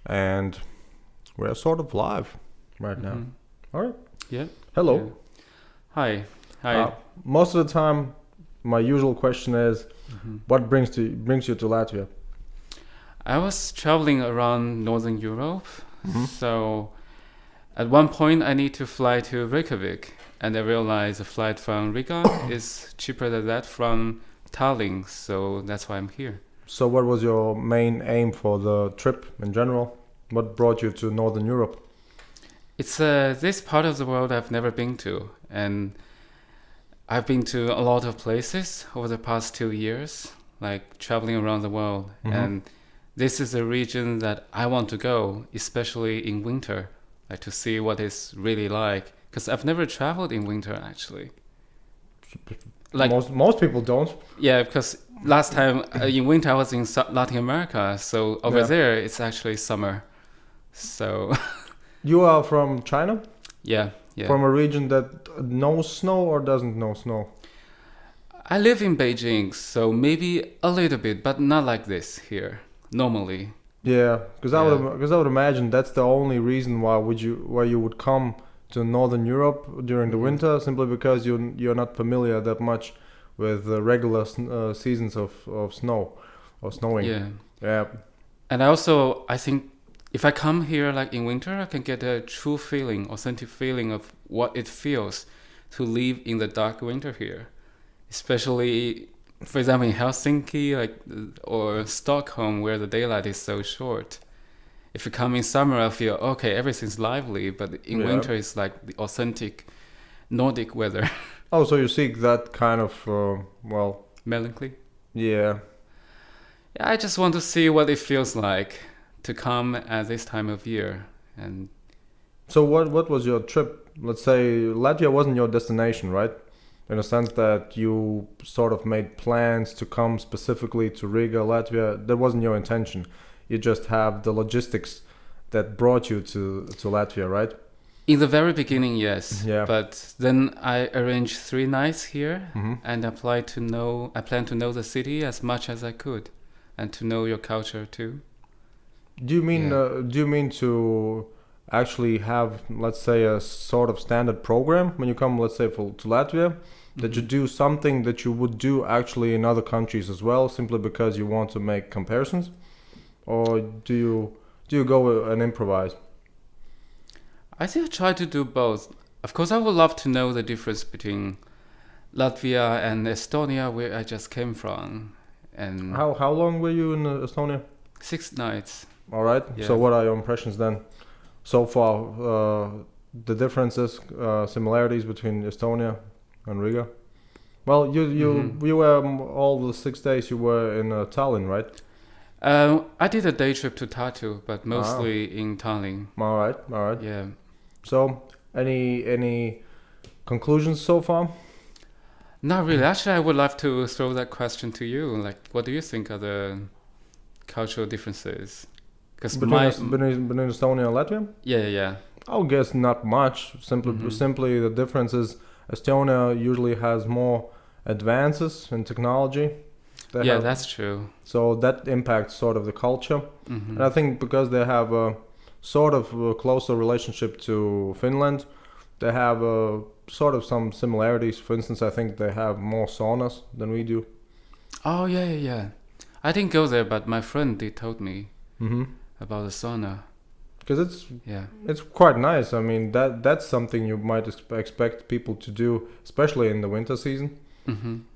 and we're sort of live right now. All right. Yeah. Hello. Yeah. Hi. Hi. Most of the time, my usual question is, what brings you to Latvia? I was traveling around Northern Europe, so at one point I need to fly to Reykjavik, and I realized a flight from Riga is cheaper than that from Tallinn, so that's why I'm here. So, what was your main aim for the trip in general? What brought you to Northern Europe? It's this part of the world I've never been to, and I've been to a lot of places over the past 2 years, like traveling around the world, and this is a region that I want to go, especially in winter, like to see what it's really like. Because I've never traveled in winter, actually. Like Most people don't. yeah, because last time in winter I was in Latin America, so over there it's actually summer. So You are from China? yeah. From a region that knows snow or doesn't know snow? I live in Beijing, so maybe a little bit, but not like this here normally. Yeah, because I would imagine that's the only reason why you would come to Northern Europe during the winter, simply because you're not familiar that much with the regular seasons of snow or snowing. Yeah. And I think if I come here like in winter, I can get a true feeling, authentic feeling of what it feels to live in the dark winter here. Especially, for example, in Helsinki or Stockholm, where the daylight is so short. If you come in summer, I feel, okay, everything's lively, but in winter it's like the authentic Nordic weather. Oh, so you seek that kind of, melancholy? Yeah. Yeah, I just want to see what it feels like to come at this time of year. And so what was your trip? Let's say Latvia wasn't your destination, right? In a sense that you sort of made plans to come specifically to Riga, Latvia. That wasn't your intention. You just have the logistics that brought you to Latvia, right? in the very beginning, yes. Yeah. But then I arranged 3 nights here, and I plan to know the city as much as I could, and to know your culture too. Do you mean to actually have, let's say, a sort of standard program when you come, let's say, to Latvia, that you do something that you would do actually in other countries as well, simply because you want to make comparisons, or do you go and improvise? I think I try to do both. Of course, I would love to know the difference between Latvia and Estonia, where I just came from. And How long were you in Estonia? 6 nights. All right. Yeah. So what are your impressions then, so far? The differences, similarities between Estonia and Riga. Well, you were all the 6 days you were in Tallinn, right? I did a day trip to Tartu, but mostly in Tallinn. All right. Yeah. So, any conclusions so far? Not really. Actually, I would love to throw that question to you. Like, what do you think are the cultural differences? Because Between Estonia and Latvia? Yeah. I would guess not much. Simply the difference is Estonia usually has more advances in technology. That's true. So that impacts sort of the culture. And I think because they have a sort of a closer relationship to Finland, they have sort of some similarities. For instance, I think they have more saunas than we do. Oh, yeah. I didn't go there, but my friend told me about the sauna. Because it's quite nice. I mean, that's something you might expect people to do, especially in the winter season,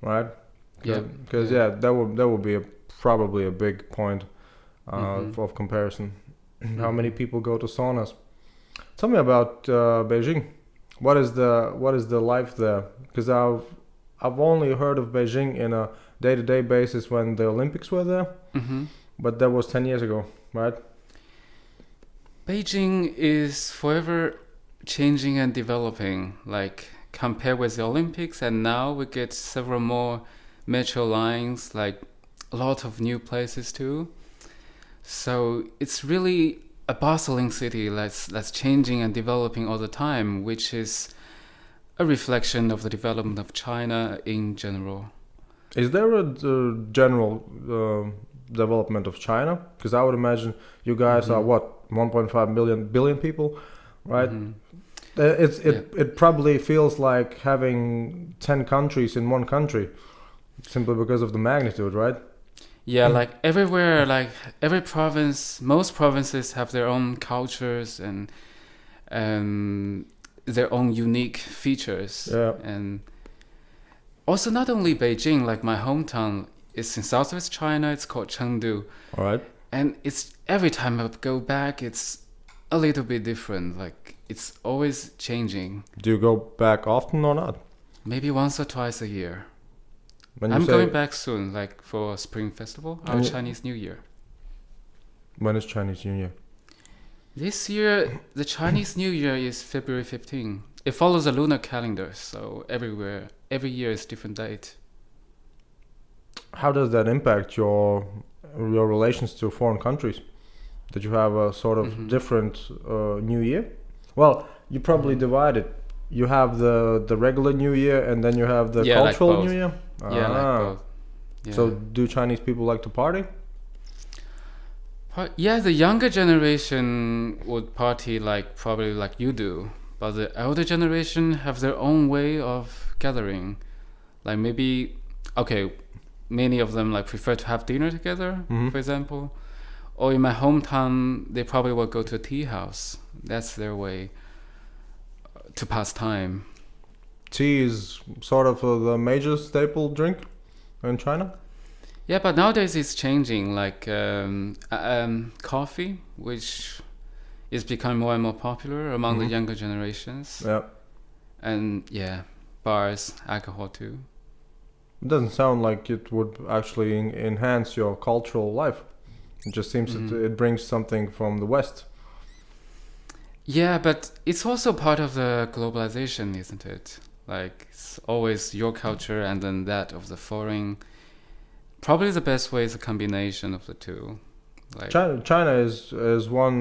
right? Because that would be probably a big point of comparison. How many people go to saunas? Tell me about Beijing. What is the life there? Because I've only heard of Beijing in a day-to-day basis when the Olympics were there, but that was 10 years ago, right? Beijing is forever changing and developing. Like compared with the Olympics, and now we get several more metro lines, like a lot of new places too. So it's really a bustling city that's changing and developing all the time, which is a reflection of the development of China in general. Is there a general development of China? Because I would imagine you guys are what, 1.5 billion people, right? It probably feels like having 10 countries in one country, simply because of the magnitude, right? Yeah, like everywhere, like every province, most provinces have their own cultures and their own unique features. Yeah. And also not only Beijing, like my hometown is in southwest China, it's called Chengdu. All right. And it's every time I go back, it's a little bit different. Like it's always changing. Do you go back often or not? Maybe once or twice a year. When I'm going back soon, like for Spring Festival, our Chinese New Year. When is Chinese New Year? This year, the Chinese New Year is February 15. It follows a lunar calendar, so every year is different date. How does that impact your relations to foreign countries? Did you have a sort of different New Year? Well, you probably divide it. You have the regular New Year, and then you have the cultural like New Year. Yeah, like both. Yeah. So, do Chinese people like to party? Yeah, the younger generation would party probably like you do, but the elder generation have their own way of gathering. Like maybe, many of them like prefer to have dinner together, for example. Or in my hometown, they probably will go to a tea house. That's their way to pass time. Tea is sort of the major staple drink in China? Yeah, but nowadays it's changing. Like coffee, which is becoming more and more popular among the younger generations. Yeah. And bars, alcohol too. It doesn't sound like it would actually enhance your cultural life. It just seems that it brings something from the West. Yeah, but it's also part of the globalization, isn't it? Like it's always your culture and then that of the foreign. Probably the best way is a combination of the two. Like China is one.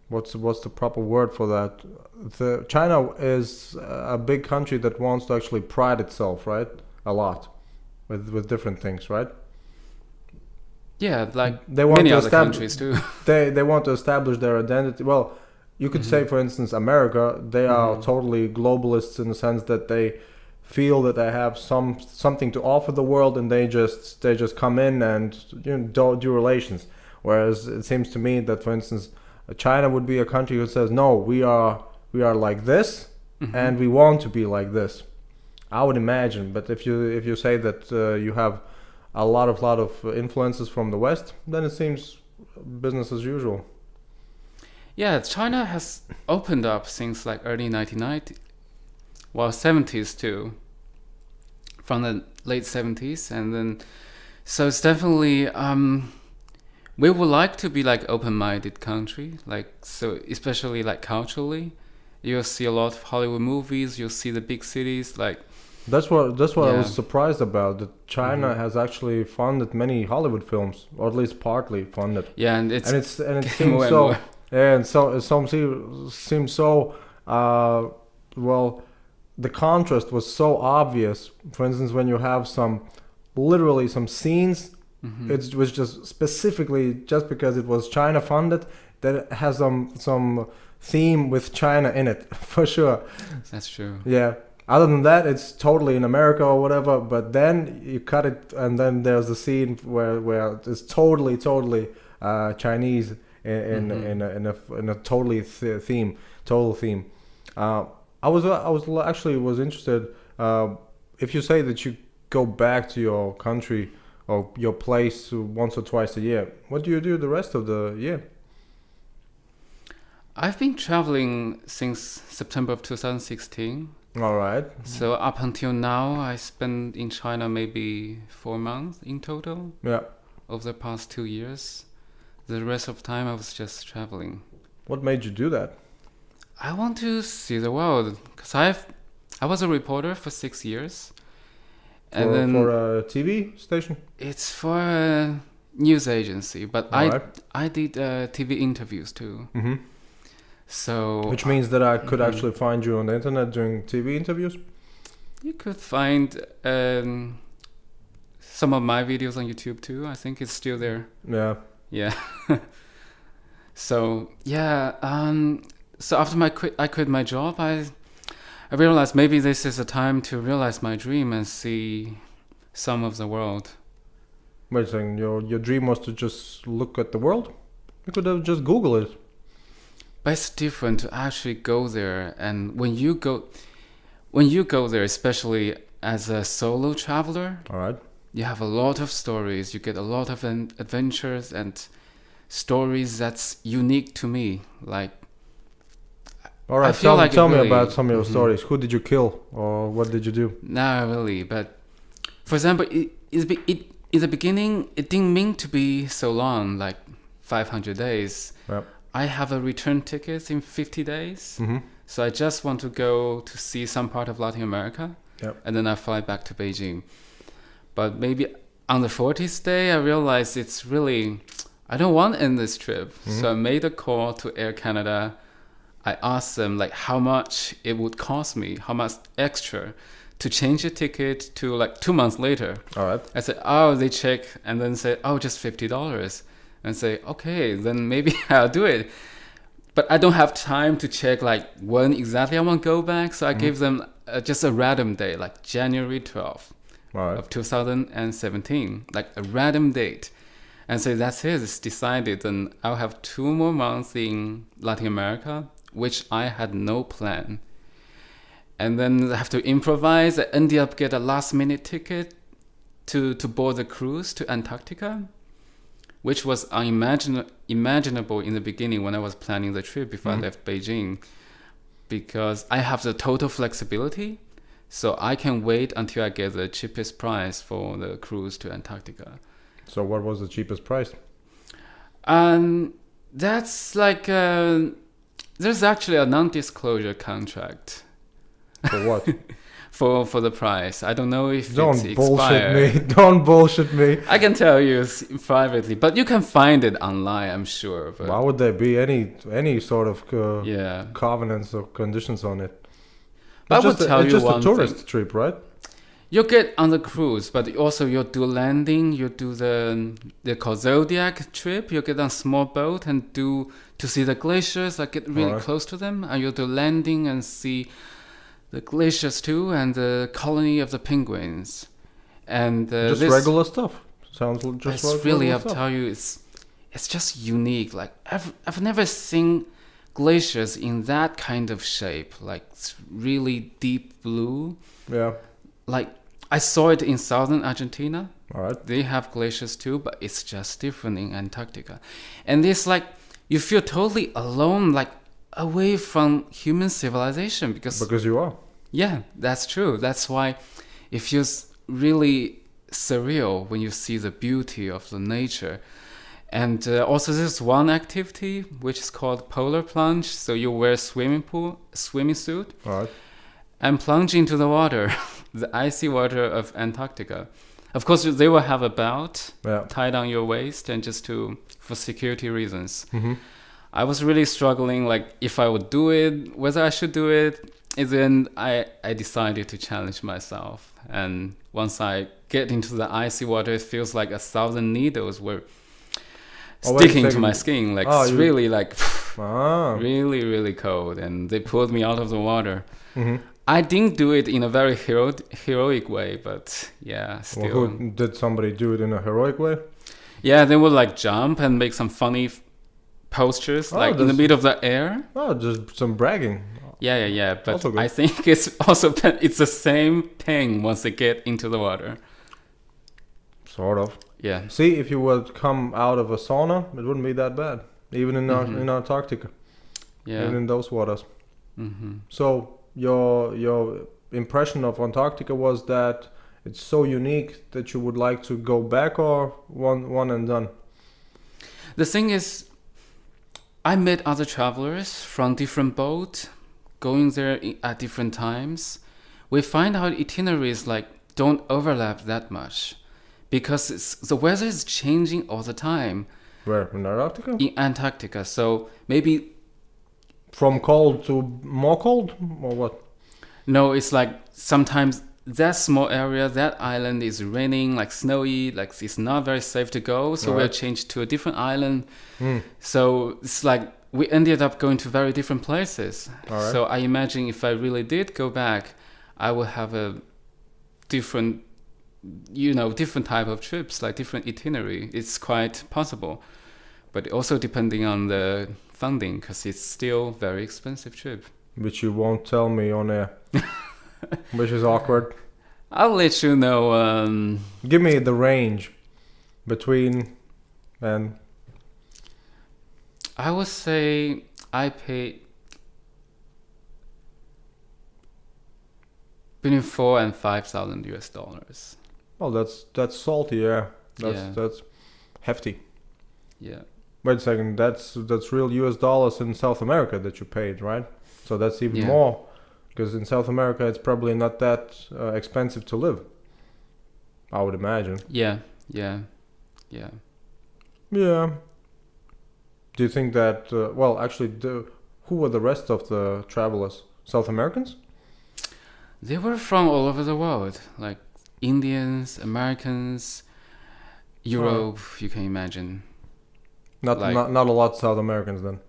What's the proper word for that? China is a big country that wants to actually pride itself, right? A lot, with different things, right? Yeah, like they want many to other countries too. They want to establish their identity. Well, you could say, for instance, America. They are totally globalists in the sense that they feel that they have something to offer the world, and they just come in and do relations. Whereas it seems to me that, for instance, China would be a country who says, no, we are like this, and we want to be like this. I would imagine. But if you say that you have a lot of influences from the West, then it seems business as usual. Yeah, China has opened up since like early 1990s. Well, 70s too, from the late 70s, and then so it's definitely we would like to be like open-minded country, like so especially like culturally. You'll see a lot of Hollywood movies. You'll see the big cities like. That's what I was surprised about. That China has actually funded many Hollywood films, or at least partly funded. Yeah, and it seems so. Yeah, and so it seems so. Well, the contrast was so obvious. For instance, when you have some scenes, it was just specifically just because it was China funded that it has some theme with China in it for sure. That's true. Yeah. Other than that, it's totally in America or whatever. But then you cut it, and then there's the scene where it's totally Chinese in a total theme. I was actually interested. If you say that you go back to your country or your place once or twice a year, what do you do the rest of the year? I've been traveling since September of 2016. All right. So up until now, I spent in China maybe 4 months in total. Yeah. Over the past 2 years. The rest of the time I was just traveling. What made you do that? I want to see the world because I was a reporter for 6 years. And then for a TV station? It's for a news agency, but I did TV interviews too. Mm-hmm. So which means that I could actually find you on the internet doing TV interviews? You could find some of my videos on YouTube too. I think it's still there. Yeah. Yeah. So yeah. So after I quit my job, I realized maybe this is a time to realize my dream and see some of the world. Wait a second, your dream was to just look at the world? You could have just Google it. But it's different to actually go there. And when you go there, especially as a solo traveler, all right, you have a lot of stories. You get a lot of adventures and stories that's unique to me. Like, all right, tell me about some of your stories. Who did you kill, or what did you do? Not really, but for example, in the beginning, it didn't mean to be so long, like 500 days. Yep. I have a return ticket in 50 days. Mm-hmm. So I just want to go to see some part of Latin America. Yep. And then I fly back to Beijing. But maybe on the 40th day, I realized it's really, I don't want to end this trip. Mm-hmm. So I made a call to Air Canada. I asked them like how much it would cost me, how much extra to change the ticket to like 2 months later. All right. I said, oh, they check and then say, oh, just $50. And say, okay, then maybe I'll do it. But I don't have time to check like when exactly I want to go back. So I gave them just a random day, like January 12th of 2017, like a random date. And say, that's it, it's decided. And I'll have 2 more months in Latin America, which I had no plan. And then I have to improvise. I ended up get a last minute ticket to board the cruise to Antarctica, which was unimaginable in the beginning when I was planning the trip before I left Beijing, because I have the total flexibility, so I can wait until I get the cheapest price for the cruise to Antarctica. So what was the cheapest price? That's like, there's actually a non-disclosure contract. For what? For the price. I don't know if don't it's bullshit expired. me. Don't bullshit me. I can tell you privately, but you can find it online, I'm sure. But why would there be any sort of covenants or conditions on it? I would tell you one thing. It's just a tourist trip, right? You get on the cruise, but also you do landing, you do the called Zodiac trip. You get on a small boat and to see the glaciers, like get really close to them, and you do landing and see the glaciers too, and the colony of the penguins, and just regular stuff. Sounds just like really. I'll tell you, it's just unique. Like I've never seen glaciers in that kind of shape. Like it's really deep blue. Yeah. Like I saw it in southern Argentina. All right. They have glaciers too, but it's just different in Antarctica, and it's like you feel totally alone, like away from human civilization because you are. Yeah, that's true. That's why it feels really surreal when you see the beauty of the nature. And also there's one activity which is called polar plunge. So you wear swimming suit, and plunge into the water, the icy water of Antarctica. Of course, they will have a belt tied on your waist, and just for security reasons. Mm-hmm. I was really struggling, like if I would do it, whether I should do it. And then I decided to challenge myself. And once I get into the icy water, it feels like 1,000 needles were sticking to my skin. Like it's really like really, really cold. And they pulled me out of the water. Mm-hmm. I didn't do it in a very heroic way, but yeah, still. Well, did somebody do it in a heroic way? Yeah, they would like jump and make some funny postures, like in the middle of the air. Oh, just some bragging. Yeah. But I think it's also it's the same thing once they get into the water. Sort of. Yeah. See, if you would come out of a sauna, it wouldn't be that bad, even in Antarctica. Yeah. Even in those waters. Mm-hmm. So your impression of Antarctica was that it's so unique that you would like to go back, or one and done? The thing is, I met other travelers from different boats going there at different times. We find out itineraries like don't overlap that much because the weather is changing all the time. Where? In Antarctica? In Antarctica. So maybe from cold to more cold, or what? No, it's like sometimes that small area, that island is raining, like snowy, like it's not very safe to go. So we're changed to a different island. So it's like we ended up going to very different places. So I imagine if I really did go back, I would have a different type of trips, like different itinerary. It's quite possible, but also depending on the funding, because it's still very expensive trip. Which you won't tell me on air, which is awkward. I'll let you know. Give me the range between, and I would say I paid between $4,000 and $5,000. Oh, that's salty, yeah. That's hefty. Yeah. Wait a second, that's real US dollars in South America that you paid, right? So that's even more, because in South America it's probably not that expensive to live, I would imagine. Yeah. Do you think that, who were the rest of the travelers? South Americans? They were from all over the world, like Indians, Americans, Europe, you can imagine. Not a lot of South Americans then.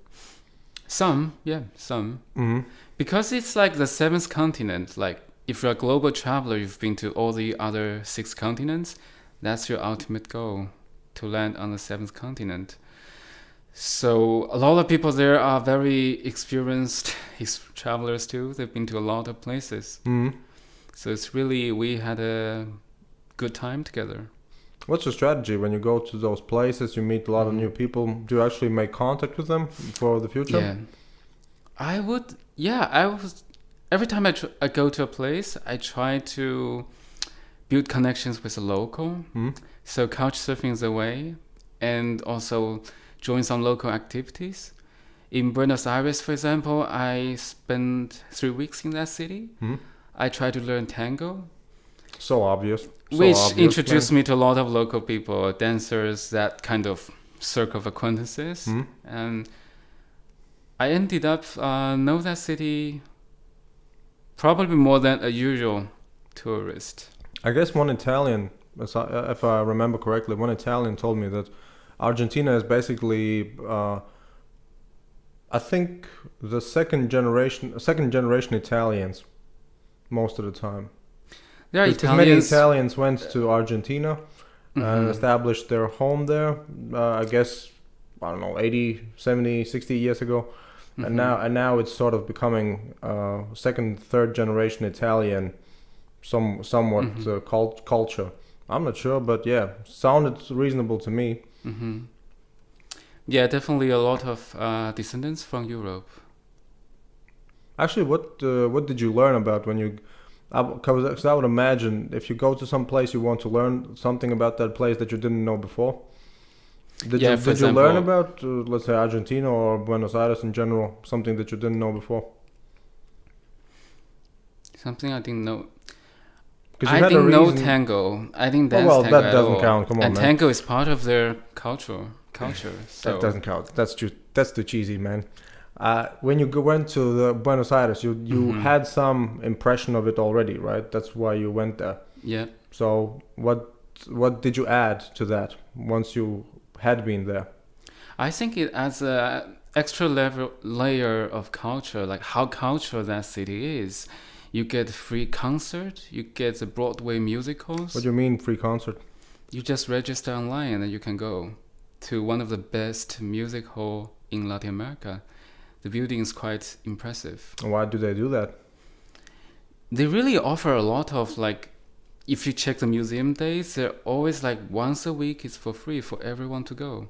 Some. Mm-hmm. Because it's like the seventh continent. Like if you're a global traveler, you've been to all the other 6 continents. That's your ultimate goal, to land on the 7th continent. So a lot of people there are very experienced travelers too. They've been to a lot of places. Mm-hmm. So it's really, we had a good time together. What's your strategy when you go to those places? You meet a lot of new people. Do you actually make contact with them for the future? Yeah, I would. Yeah, I was. Every time I go to a place, I try to build connections with a local. Mm-hmm. So couch surfing is a way, and also join some local activities. In Buenos Aires, for example, I spent 3 weeks in that city. Mm-hmm. I tried to learn tango. So obvious. Which introduced me to a lot of local people, dancers, that kind of circle of acquaintances. Mm-hmm. And I ended up know that city probably more than a usual tourist. I guess one Italian, if I remember correctly, one Italian told me that Argentina is basically, I think, the second generation Italians most of the time. There are Italians. Many Italians went to Argentina and established their home there, I guess, I don't know, 80, 70, 60 years ago. Mm-hmm. And now it's sort of becoming second, third generation Italian, somewhat culture. I'm not sure, but yeah, sounded reasonable to me. Mm-hmm. Yeah, definitely a lot of descendants from Europe. Actually, what did you learn about when you... Because I would imagine if you go to some place, you want to learn something about that place that you didn't know before. Did you learn about, let's say, Argentina or Buenos Aires in general, something that you didn't know before? Something I didn't know. I didn't know tango. I didn't dance tango that doesn't count. Come on, and man. Tango is part of their culture. So. That doesn't count. That's too cheesy, man. When you went to the Buenos Aires, you had some impression of it already, right? That's why you went there. Yeah. So what did you add to that once you had been there? I think it adds a extra layer of culture, like how cultural that city is. You get free concert, you get the Broadway musicals. What do you mean free concert? You just register online and then you can go to one of the best music hall in Latin America. The building is quite impressive. Why do they do that? They really offer a lot of, like, if you check the museum days, they're always like once a week it's for free for everyone to go.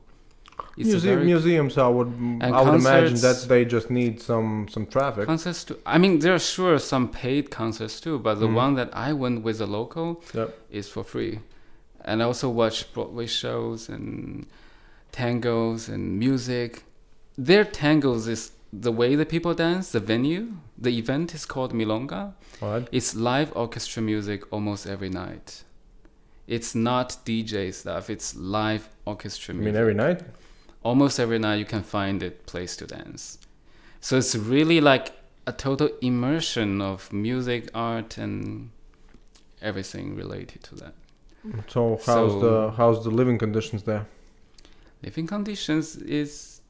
Museums, I would imagine that they just need some traffic. Concerts too. I mean, there are sure some paid concerts too, but the one that I went with a local is for free. And I also watch Broadway shows and tangos and music. Their tangos is the way the people dance, the venue. The event is called Milonga. What? It's live orchestra music almost every night. It's not DJ stuff. It's live orchestra music. You mean every night? Almost every night you can find a place to dance. So it's really like a total immersion of music, art, and everything related to that. So how's the living conditions there? Living conditions it's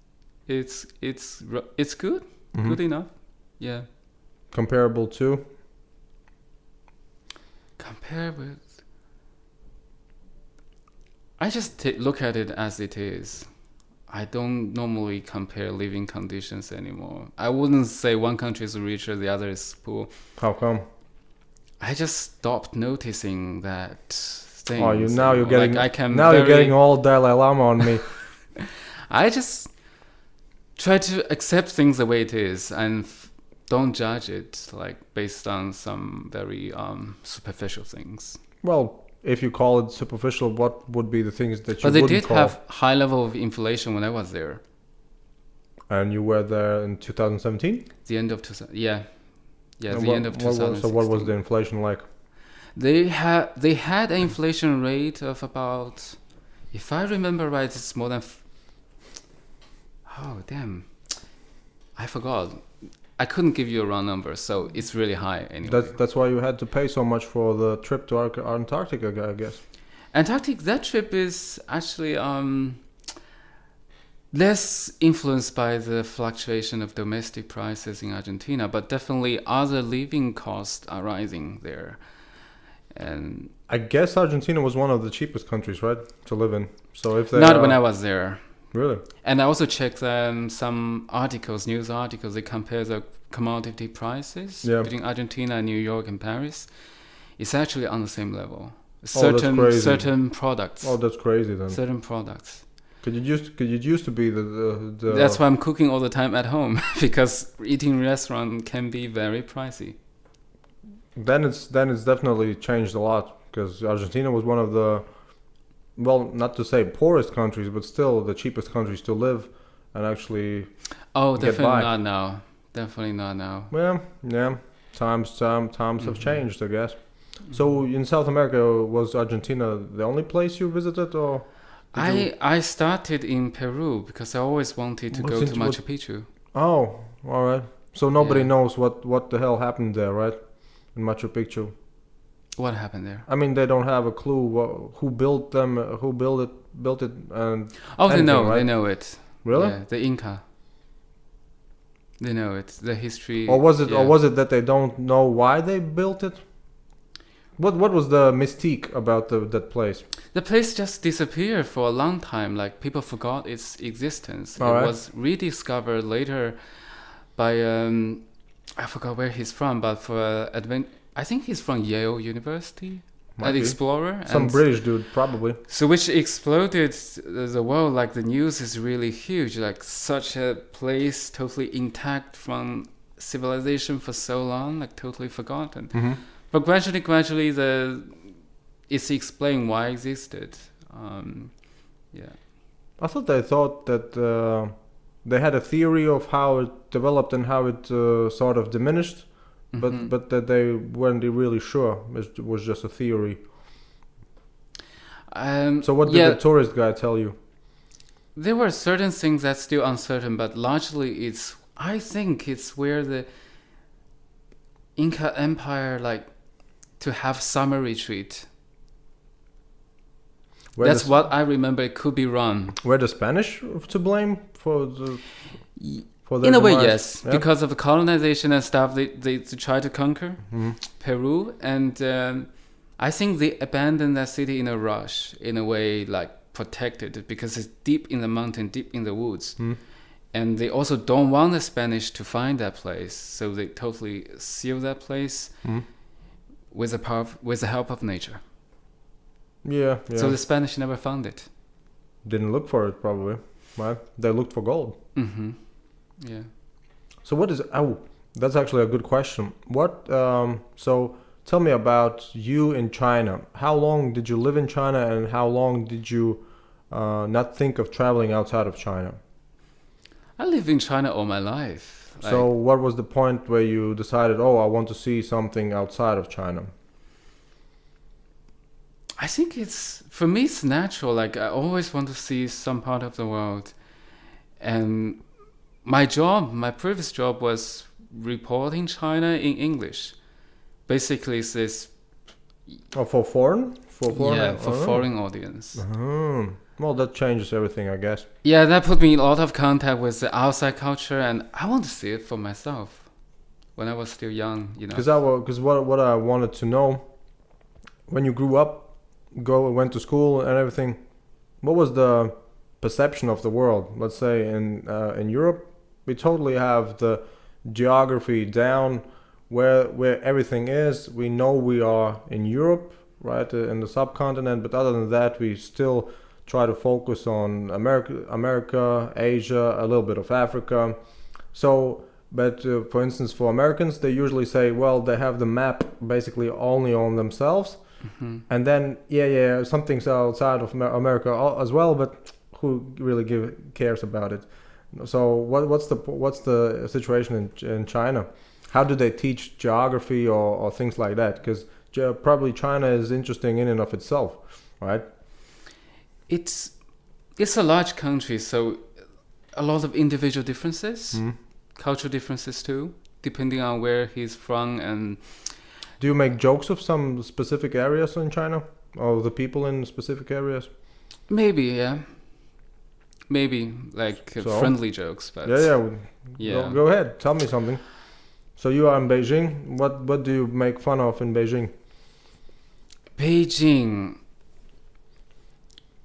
good, good enough. Yeah. Comparable to? Compare with. I just look at it as it is. I don't normally compare living conditions anymore. I wouldn't say one country is richer, the other is poor. How come? I just stopped noticing that thing. Oh, you're getting like you're getting all Dalai Lama on me. I just try to accept things the way it is and don't judge it like based on some very superficial things. Well, if you call it superficial, what would be the things that you But they wouldn't did call? have high level of inflation when I was there. And you were there in 2017? The end of the end of 2016. So what was the inflation like? They had an inflation rate of about, if I remember right, it's more than. Oh damn! I forgot. I couldn't give you a round number, so it's really high anyway. That's why you had to pay so much for the trip to Antarctica, I guess. Antarctic, that trip is actually less influenced by the fluctuation of domestic prices in Argentina, but definitely other living costs are rising there. And I guess Argentina was one of the cheapest countries, right, to live in. So if they not when I was there. Really? And I also checked some articles, news articles. They compare the commodity prices between Argentina and New York and Paris. It's actually on the same level. Certain products. Oh, that's crazy then. Certain products. Cause it used to be the. That's why I'm cooking all the time at home because eating in restaurant can be very pricey. Then it's definitely changed a lot because Argentina was one of the, well, not to say poorest countries, but still the cheapest countries to live and actually. Oh, definitely not now. Definitely not now. Yeah. Times have changed, I guess. So in South America, was Argentina the only place you visited, or? I started in Peru because I always wanted to go to Machu Picchu. Oh, all right. So nobody knows what the hell happened there, right? In Machu Picchu. What happened there? I mean, they don't have a clue who built them, who built it, and. Oh, they know. Right? They know it. Really? Yeah, the Inca. They know it. The history. Or was it? Yeah. Or was it that they don't know why they built it? What was the mystique about that place? The place just disappeared for a long time. Like people forgot its existence. All right. Was rediscovered later by I forgot where he's from, but for I think he's from Yale University. An explorer. Some British dude, probably. So which exploded the world. Like the news is really huge. Like such a place totally intact from civilization for so long, like totally forgotten. Mm-hmm. But gradually, it's explained why it existed. Yeah. I thought that they had a theory of how it developed and how it sort of diminished, but that they weren't really sure. It was just a theory. So what did the tourist guy tell you? There were certain things that's still uncertain, but largely I think it's where the Inca Empire to have summer retreat. That's what I remember. It could be wrong. Were the Spanish to blame for the? In a way, yes, because of the colonization and stuff. They tried to conquer Peru, and I think they abandoned that city in a rush. In a way, like protected it because it's deep in the mountain, deep in the woods, and they also don't want the Spanish to find that place, so they totally seal that place. With the help of nature. Yeah. So the Spanish never found it. Didn't look for it, probably. Right? They looked for gold. Mm-hmm. Yeah. So what is? Oh, that's actually a good question. What? So tell me about you in China. How long did you live in China, and how long did you not think of traveling outside of China? I lived in China all my life. So what was the point where you decided, I want to see something outside of China? I think for me it's natural. Like I always want to see some part of the world. And my previous job was reporting China in English. Basically it's this, Oh, for foreign? For foreign? Yeah, for foreign audience. Well, that changes everything, I guess. Yeah, that put me in a lot of contact with the outside culture, and I want to see it for myself when I was still young, you know. Because what I wanted to know, when you grew up, went to school and everything, what was the perception of the world? Let's say in Europe, we totally have the geography down, where everything is. We know we are in Europe, right, in the subcontinent, but other than that, we still try to focus on America, Asia, a little bit of Africa. So, but for instance, for Americans, they usually say, well, they have the map basically only on themselves, and then something's outside of America as well, but who really cares about it? So, what's the situation in China? How do they teach geography or things like that? Because probably China is interesting in and of itself, right? It's a large country, so a lot of individual differences, cultural differences too, depending on where he's from. And do you make jokes of some specific areas in China, or the people in specific areas? Maybe, yeah. Maybe like friendly jokes, but yeah. Go ahead, tell me something. So you are in Beijing. What do you make fun of in Beijing? Beijing.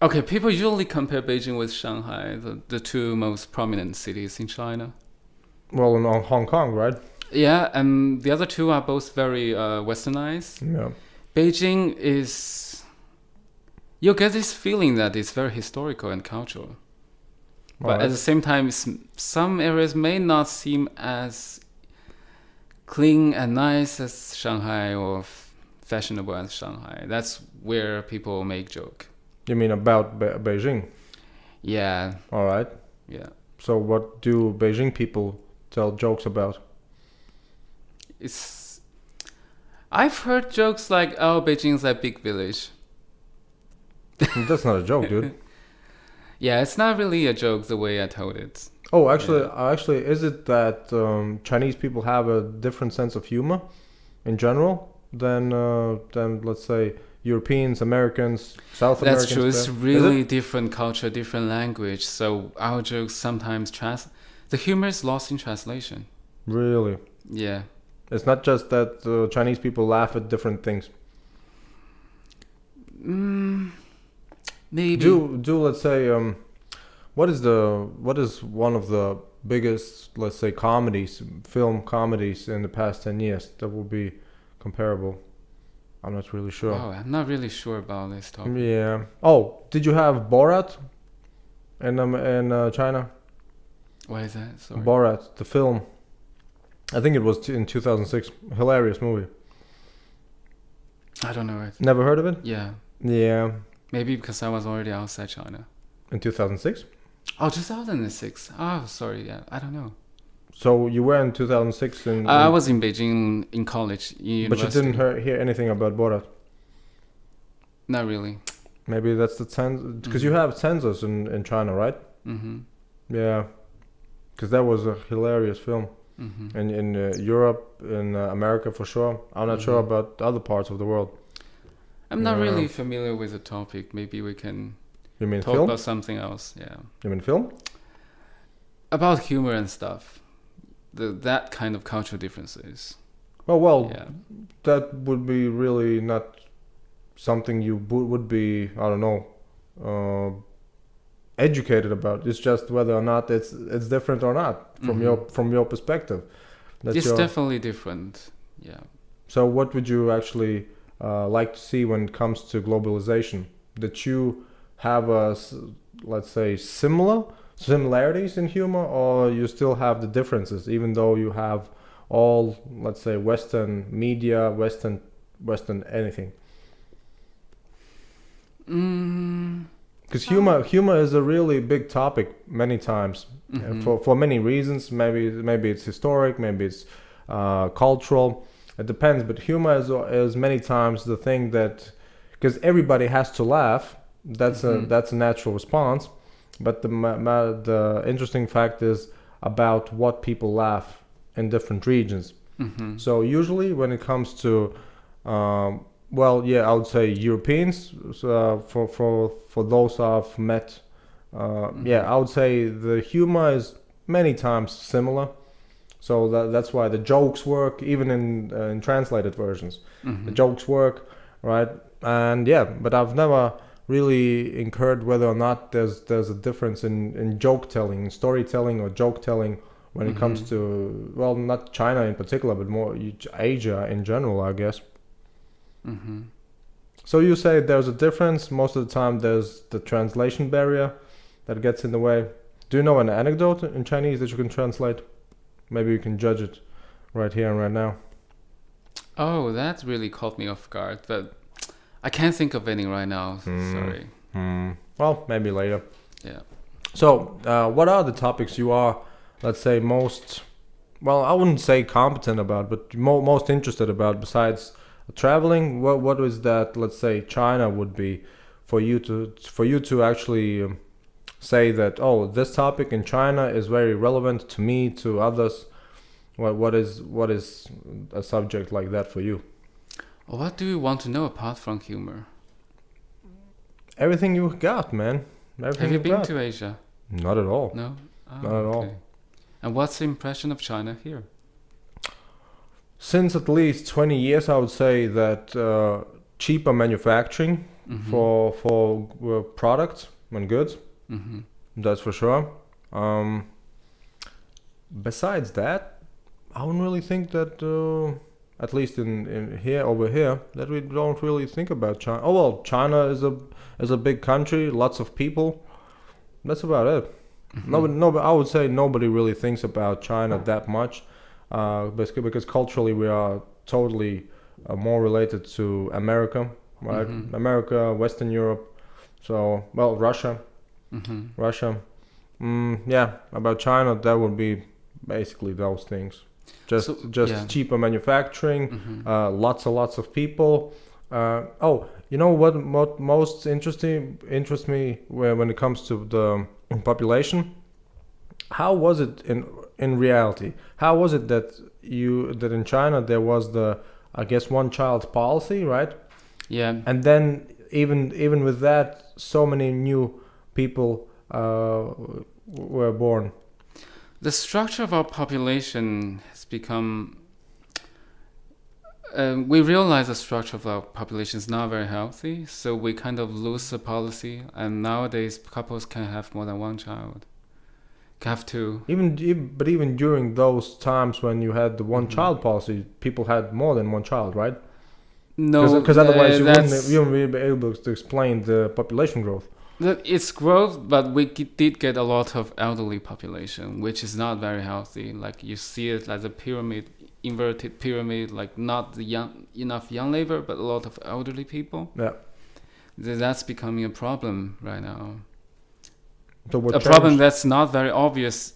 Okay, people usually compare Beijing with Shanghai, the two most prominent cities in China. Well, in Hong Kong, right? Yeah, and the other two are both very westernized. Yeah. Beijing is... You get this feeling that it's very historical and cultural. But at the same time, some areas may not seem as clean and nice as Shanghai or fashionable as Shanghai. That's where people make joke. You mean about Beijing? Yeah. All right. Yeah. So what do Beijing people tell jokes about? I've heard jokes like, oh, Beijing's a big village. That's not a joke, dude. Yeah, it's not really a joke the way I told it. Oh, actually, is it that Chinese people have a different sense of humor in general than let's say Europeans, Americans, South Americans? That's true. It's really different culture, different language. So our jokes sometimes the humor is lost in translation. Really? Yeah. It's not just that Chinese people laugh at different things. Maybe. Do let's say what is one of the biggest, let's say, film comedies in the past 10 years that will be comparable? I'm not really sure. Oh, I'm not really sure about this topic. Yeah. Oh, did you have Borat in China? What is that? Sorry. Borat, the film. I think it was in 2006. Hilarious movie. I don't know it. Never heard of it? Yeah. Yeah. Maybe because I was already outside China. In 2006? Oh, 2006. Oh, sorry. Yeah, I don't know. So you were in 2006 I was in Beijing in college, in but university. you didn't hear anything about Borat? Not really. Maybe that's the because you have censors in China, right? Mm-hmm. Yeah. Because that was a hilarious film. Mm-hmm. In Europe, in America for sure. I'm not sure about other parts of the world. I'm not really familiar with the topic. Maybe we can talk film? about something else. Yeah. You mean film? About humor and stuff. That kind of cultural differences. Well, yeah. That would be really not something you would be, I don't know, educated about. It's just whether or not it's different or not from your perspective. It's definitely different. Yeah. So what would you actually like to see when it comes to globalization? That you have let's say similarities in humor, or you still have the differences, even though you have all, let's say, Western media, Western anything? Because humor is a really big topic many times, for many reasons. Maybe it's historic, maybe it's cultural. It depends. But humor is many times the thing that, because everybody has to laugh. That's a natural response. But the interesting fact is about what people laugh in different regions. So usually when it comes to well, yeah, I would say Europeans. For those I've met, yeah, I would say the humor is many times similar. So that's why the jokes work, even in translated versions. The jokes work, right? And yeah, but I've never really incurred whether or not there's a difference in joke telling, storytelling, or joke telling when it comes to, well, not China in particular, but more Asia in general, I guess. So you say there's a difference. Most of the time there's the translation barrier that gets in the way. Do you know an anecdote in Chinese that you can translate? Maybe you can judge it right here and right now. Oh, that really caught me off guard, but I can't think of any right now. Sorry. Well, maybe later. Yeah. So, what are the topics you are, let's say, most, well, I wouldn't say competent about, but most interested about besides traveling? What is that, let's say, China would be for you to actually say that, oh, this topic in China is very relevant to me, to others? What is a subject like that for you? What do you want to know apart from humor? Everything you got, man. Everything Have you been got. to Asia? Not at all. No? Oh, Not at all. And what's the impression of China here? Since at least 20 years, I would say that cheaper manufacturing for products and goods. That's for sure. Besides that, I wouldn't really think that, at least in over here, that we don't really think about China. Oh well, China is a big country, lots of people. That's about it. No, I would say nobody really thinks about China that much, basically because culturally we are totally more related to America, right? America, Western Europe. So, well, Russia. Russia. Yeah, about China, that would be basically those things. Just cheaper manufacturing, lots of people. Oh, you know what most interests me when it comes to the population? How was it in reality? How was it that in China there was the, I guess, one child policy, right? Yeah. And then even with that, so many new people were born. The structure of our population has become... we realize the structure of our population is not very healthy, so we kind of lose the policy. And nowadays, couples can have more than one child. Have to. But even during those times when you had the one child policy, people had more than one child, right? No, because otherwise you wouldn't be able to explain the population growth. It's growth, but we did get a lot of elderly population, which is not very healthy. Like you see it as a pyramid, inverted pyramid, like not the enough young labor, but a lot of elderly people. Yeah, that's becoming a problem right now. So a problem that's not very obvious,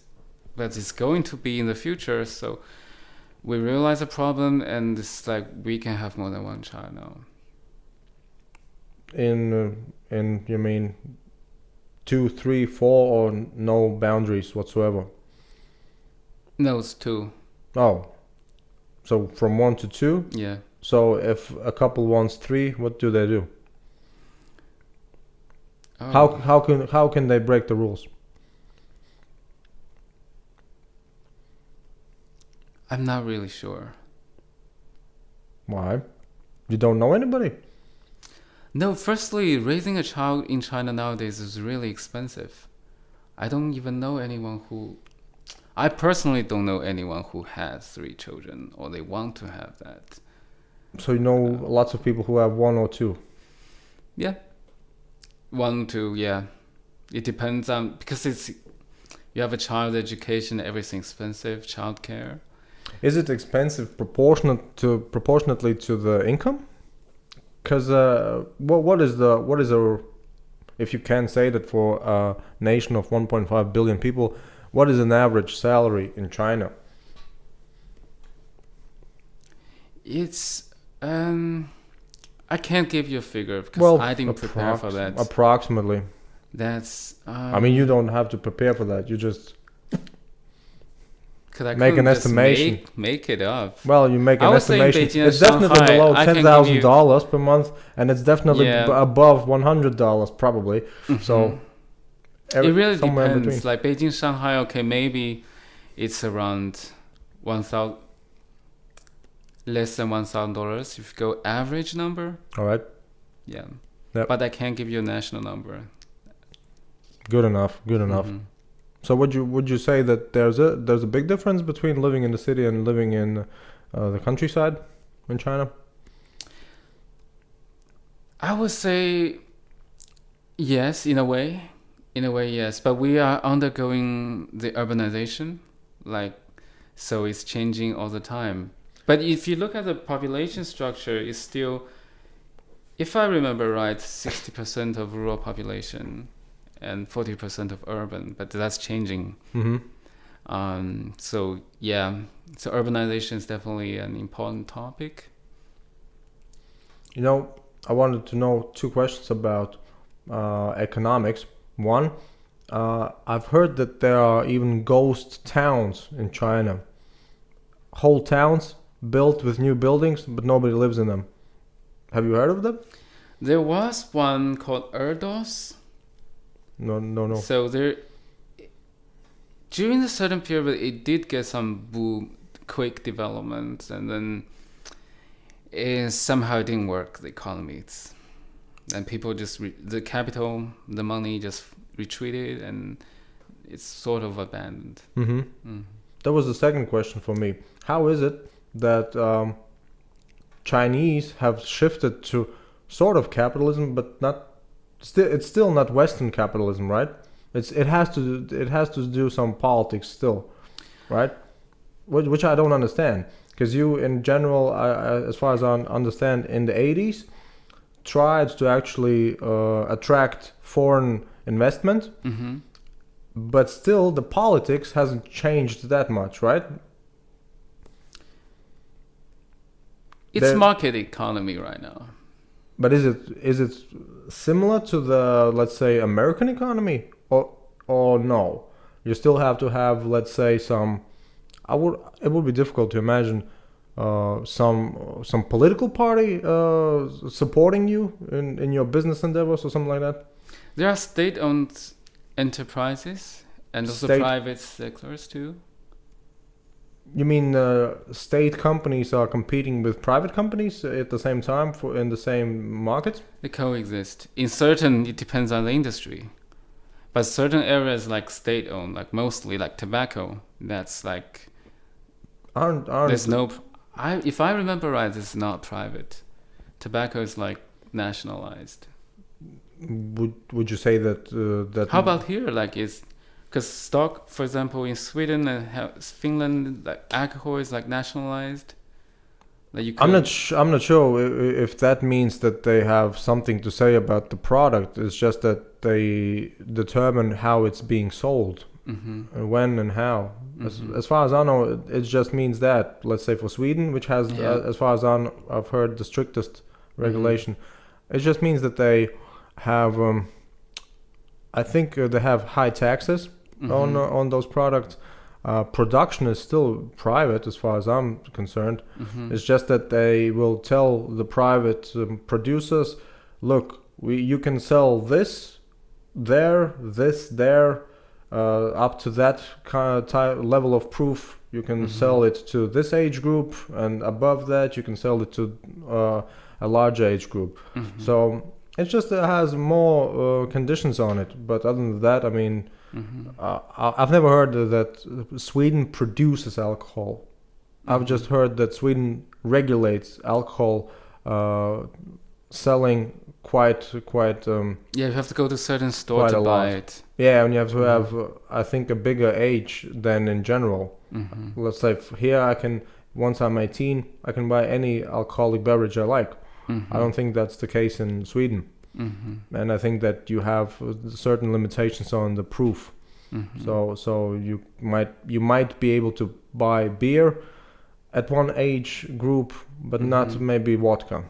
but it's going to be in the future. So we realize a problem, and it's like we can have more than one child now. In you mean 2, 3, 4, or no boundaries whatsoever? No, it's 2. Oh, so from 1 to 2? Yeah. So if a couple wants 3, what do they do? Oh. How can they break the rules? I'm not really sure. Why? You don't know anybody? No, firstly, raising a child in China nowadays is really expensive. I don't even know anyone who... I personally don't know anyone who has 3 children or they want to have that. So you know lots of people who have 1 or 2? Yeah. 1, 2, yeah. It depends on... Because it's... You have a child education, everything's expensive, childcare. Is it expensive proportionately to the income? Because what is a, if you can say that for a nation of 1.5 billion people, what is an average salary in China? It's I can't give you a figure because I didn't prepare for that. Approximately. That's. I mean, you don't have to prepare for that. You just. Because I make an couldn't just estimation. make it up. Well, you make I an was saying estimation. Beijing It's and definitely Shanghai, below I can give $10,000 per month, and it's definitely Yeah. above $100 probably. So it really somewhere in depends. between. Like Beijing, Shanghai, okay, maybe it's around 1,000, less than $1,000 if you go average number. All right. Yeah. Yep. But I can't give you a national number. Good enough. Good enough. So would you say that there's a big difference between living in the city and living in the countryside in China? I would say yes, in a way. In a way, yes. But we are undergoing the urbanization, so it's changing all the time. But if you look at the population structure, it's still, if I remember right, 60% of rural population and 40% of urban, but that's changing. So urbanization is definitely an important topic. I wanted to know two questions about economics. One, I've heard that there are even ghost towns in China. Whole towns built with new buildings, but nobody lives in them. Have you heard of them? There was one called Erdos. No. So during a certain period, it did get some boom, quick development, and then somehow it didn't work. The economy, and people just the capital, the money just retreated, and it's sort of abandoned. That was the second question for me. How is it that Chinese have shifted to sort of capitalism, but not? It's still not Western capitalism, right? It has to do some politics still, right? Which I don't understand, because you in general, as far as I understand, in the 80s, tried to actually attract foreign investment, but still the politics hasn't changed that much, right? It's market economy right now. But is it similar to the, let's say, American economy, or no? You still have to have, let's say, some. It would be difficult to imagine some political party supporting you in your business endeavors or something like that. There are state-owned enterprises and also private sectors too. You mean state companies are competing with private companies at the same time in the same market? They coexist. It depends on the industry. But certain areas like state-owned, like mostly like tobacco, that's like there's no. If I remember right, it's not private. Tobacco is like nationalized. Would you say that? How about here? Like it's. Because stock, for example, in Sweden and Finland, like alcohol is like nationalized. I'm not sure if that means that they have something to say about the product. It's just that they determine how it's being sold, and when and how. As far as I know, it just means that. Let's say for Sweden, which has, as far as I've heard, the strictest regulation, it just means that they have. I think they have high taxes on those products. Production is still private as far as I'm concerned. It's just that they will tell the private producers, look, you can sell this there, up to that kind of level of proof. You can sell it to this age group, and above that you can sell it to a large age group. So it just has more conditions on it. But other than that, I mean, I've never heard that Sweden produces alcohol. I've just heard that Sweden regulates alcohol selling quite. You have to go to a certain store to buy it. Yeah, and you have to have, I think, a bigger age than in general. Let's say here once I'm 18, I can buy any alcoholic beverage I like. I don't think that's the case in Sweden. And I think that you have certain limitations on the proof. So you might be able to buy beer at one age group, but not maybe vodka.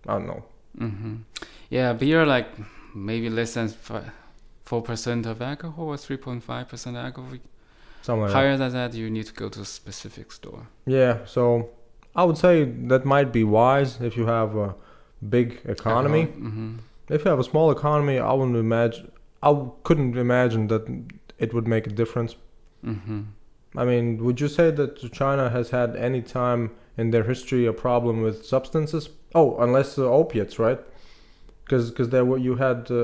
I don't know. Yeah, beer like maybe less than 4% of alcohol or 3.5% alcohol. Something like Higher than that, you need to go to a specific store. Yeah, so I would say that might be wise if you have a big economy. If you have a small economy, I couldn't imagine that it would make a difference. I mean, would you say that China has had any time in their history a problem with substances? Oh, unless opiates, right? Because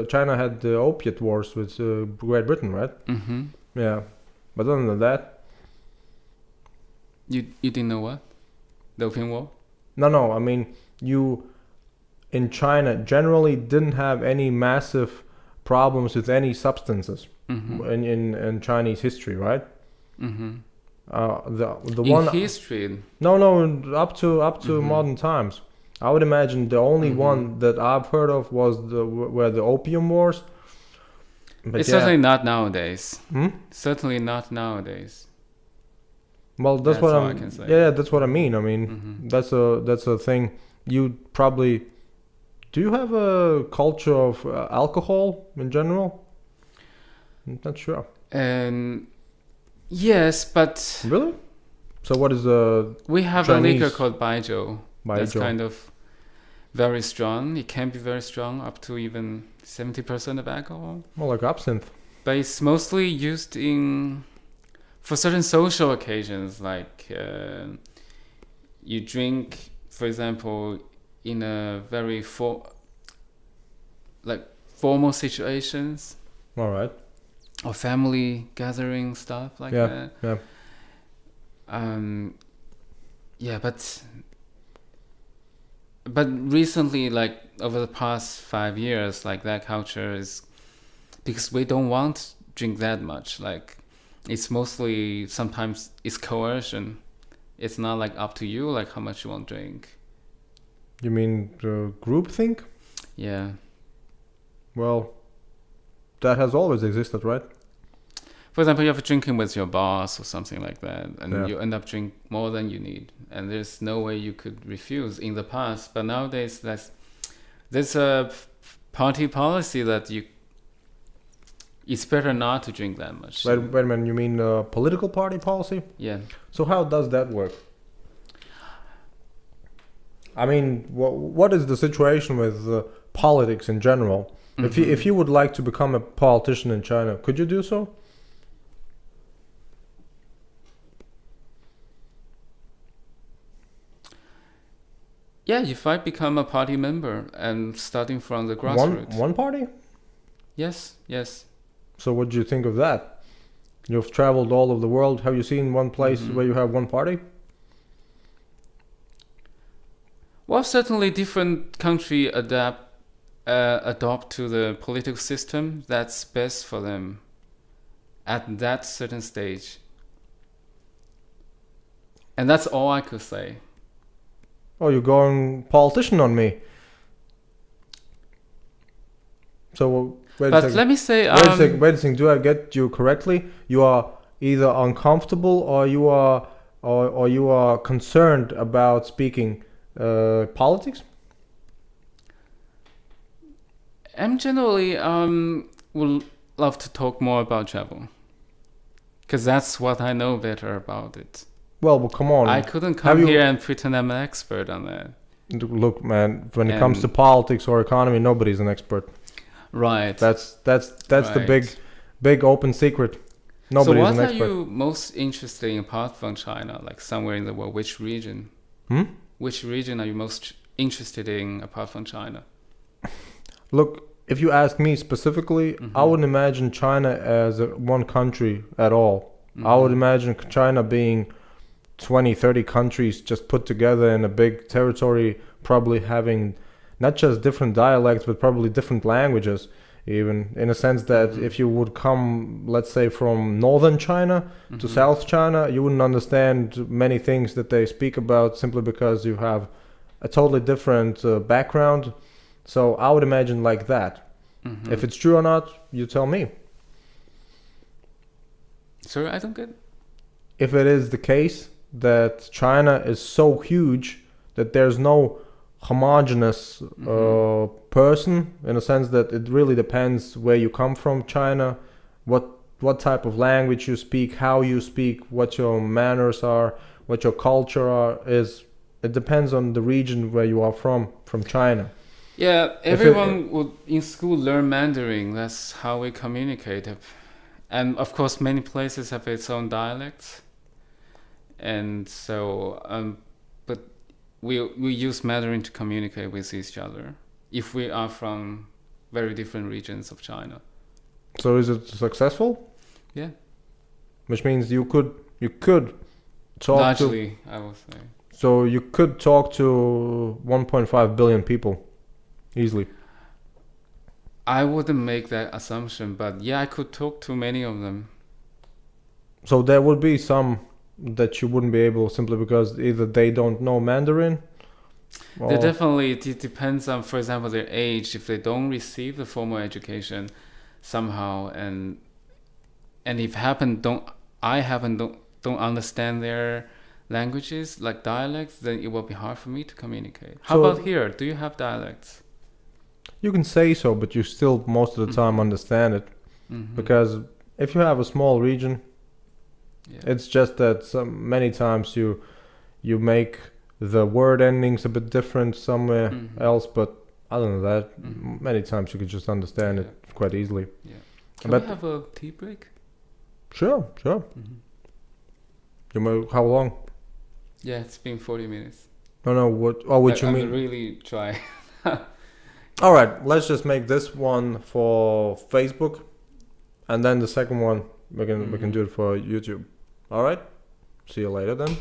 China had the opiate wars with Great Britain, right? Yeah, but other than that, you didn't know what? The Opium War? No. I mean, you in China generally didn't have any massive problems with any substances in Chinese history, right? The in one history. No, up to modern times. I would imagine the only one that I've heard of was were the Opium Wars. But it's certainly not nowadays. Certainly not nowadays. Well, that's what I can say. Yeah, that's what I mean. I mean, that's a thing. You probably do. You have a culture of alcohol in general? I'm not sure. Yes, but really. So what is the? We have Chinese? A liquor called baijiu. That's kind of very strong. It can be very strong, up to even 70% of alcohol. More like absinthe. But it's mostly used for certain social occasions, like you drink, for example, in a very formal situations. All right. Or family gathering stuff like that. Yeah, but recently, like over the past 5 years, like that culture is, because we don't want to drink that much. Like it's mostly, sometimes it's coercion. It's not like up to you, like how much you want to drink. You mean the group think? Yeah. Well, that has always existed, right? For example, you have drinking with your boss or something like that, and you end up drinking more than you need, and there's no way you could refuse in the past. But nowadays, there's a party policy that it's better not to drink that much. Wait a minute, you mean political party policy? Yeah. So how does that work? I mean, what is the situation with politics in general? If you would like to become a politician in China, could you do so? Yeah, if I become a party member and starting from the grassroots. One party? Yes. So what do you think of that? You've traveled all over the world. Have you seen one place where you have one party? Well, certainly different country adopt to the political system that's best for them at that certain stage. And that's all I could say. Oh, you're going politician on me. So wait a second. Let me say, wait a second. Do I get you correctly? You are either uncomfortable or you are concerned about speaking politics. I'm generally would love to talk more about travel, because that's what I know better about it. Well, come on. I couldn't come here and pretend I'm an expert on that. Look, man, when it comes to politics or economy, nobody's an expert. Right. That's the big open secret. Nobody's an expert. So what are you most interested in apart from China, like somewhere in the world? Which region? Which region are you most interested in apart from China? Look, if you ask me specifically, I wouldn't imagine China as one country at all. I would imagine China being 20, 30 countries just put together in a big territory, probably having not just different dialects, but probably different languages, even in a sense that if you would come, let's say, from northern China to South China, you wouldn't understand many things that they speak about simply because you have a totally different background. So I would imagine like that. If it's true or not, you tell me. Sorry, I don't get it. If it is the case that China is so huge that there's no homogeneous person, in a sense that it really depends where you come from China, what what type of language you speak, how you speak, what your manners are, what your culture is. It depends on the region where you are from China. Yeah, everyone would in school learn Mandarin. That's how we communicate. And of course, many places have its own dialects. And so, but we use Mandarin to communicate with each other if we are from very different regions of China. So is it successful? Yeah. Which means you could talk largely, I would say. So you could talk to 1.5 billion people easily. I wouldn't make that assumption, but yeah, I could talk to many of them. So there would be some that you wouldn't be able simply because either they don't know Mandarin. They definitely, it depends on, for example, their age. If they don't receive the formal education somehow, and if don't understand their languages like dialects, then it will be hard for me to communicate. How about here? Do you have dialects? You can say so, but you still most of the time understand it, because if you have a small region, it's just that many times you make the word endings a bit different somewhere else, but other than that, many times you can just understand it quite easily. Yeah. Can we have a tea break? Sure. How long? Yeah, it's been 40 minutes. No, what you mean? I'm really try. All right, let's just make this one for Facebook, and then the second one we can do it for YouTube. All right, see you later then.